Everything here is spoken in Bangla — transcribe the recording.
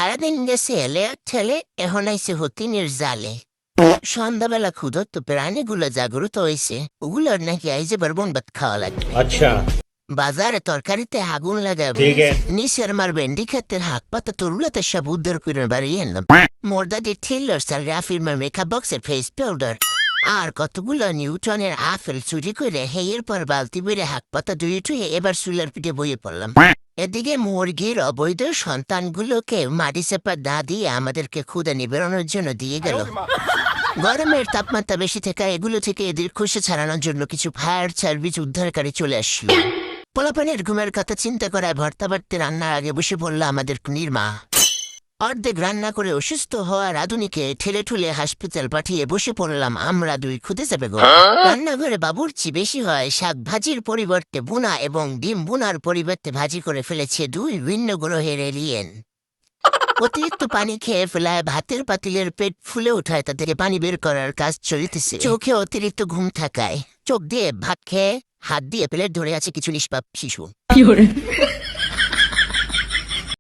সারাদিন গেছে এলে আর ঠেলে, এখন আইসে হতিনের জালে। সন্ধ্যাবেলা ক্ষুধত্ত প্রাণীগুলো জাগ্রত হয়েছে, ওগুলোর নাকি আইজে বন ভাত খাওয়া লাগবে। अच्छा বাজারে তরকারিতে আগুন লাগাবে, ठीक है নিচের মার ভেন্ডি ক্ষেতের হাক পাতা তরুলাতে সব উদ্ধার করে বাড়িয়ে আনলাম। মোরদাদি ঠিল্লার স্যার রাফির মার মেকআপ বক্সের ফেস পাউডার আর কতগুলো নিউটনের আপেল চুরি করে হেয়ের পর বালতি বেড়ে হাক পাতা ধুয়ে টুয়ে এবার চুলার পিঠে বইয়ে পড়লাম। এদিকে মুরগির অবৈধ সন্তানগুলোকে মাটি চাপা দা দিয়ে আমাদেরকে ক্ষুদা নিবারণের জন্য দিয়ে গেল। গরমের তাপমাত্রা বেশি থেকে এগুলো থেকে এদের খুশি ছাড়ানোর জন্য কিছু ফায়ার সার্ভিস উদ্ধারকারী চলে আসলো। পোলাপানের ঘুমের কথা চিন্তা করায় ভর্তা বাড়তে রান্নার আগে বসে পড়ল আমাদের নির্মা। অর্ধেক রান্না করে অসুস্থ হওয়া রাধুনিকে ঠেলে ঠুলে হাসপাতাল পাঠিয়ে বসে পড়লাম আমরা দুই খুদে যাবে গো। রান্নাঘরে বাবুর্চি বেশি হয়, শাক ভাজির পরিবর্তে বুনা এবং ডিম বুনার পরিবর্তে ভাজি করে ফেলেছে দুই ভিন্ন গ্রহের এলিয়েন। অতিরিক্ত পানি খেয়ে ফেলায় ভাতের পাতিলের পেট ফুলে ওঠায় তাদেরকে পানি বের করার কাজ চলিতেছে। চোখে অতিরিক্ত ঘুম থাকায় চোখ দিয়ে ভাত খেয়ে হাত দিয়ে প্লেট ধরে আছে কিছু নিষ্পাপ শিশু।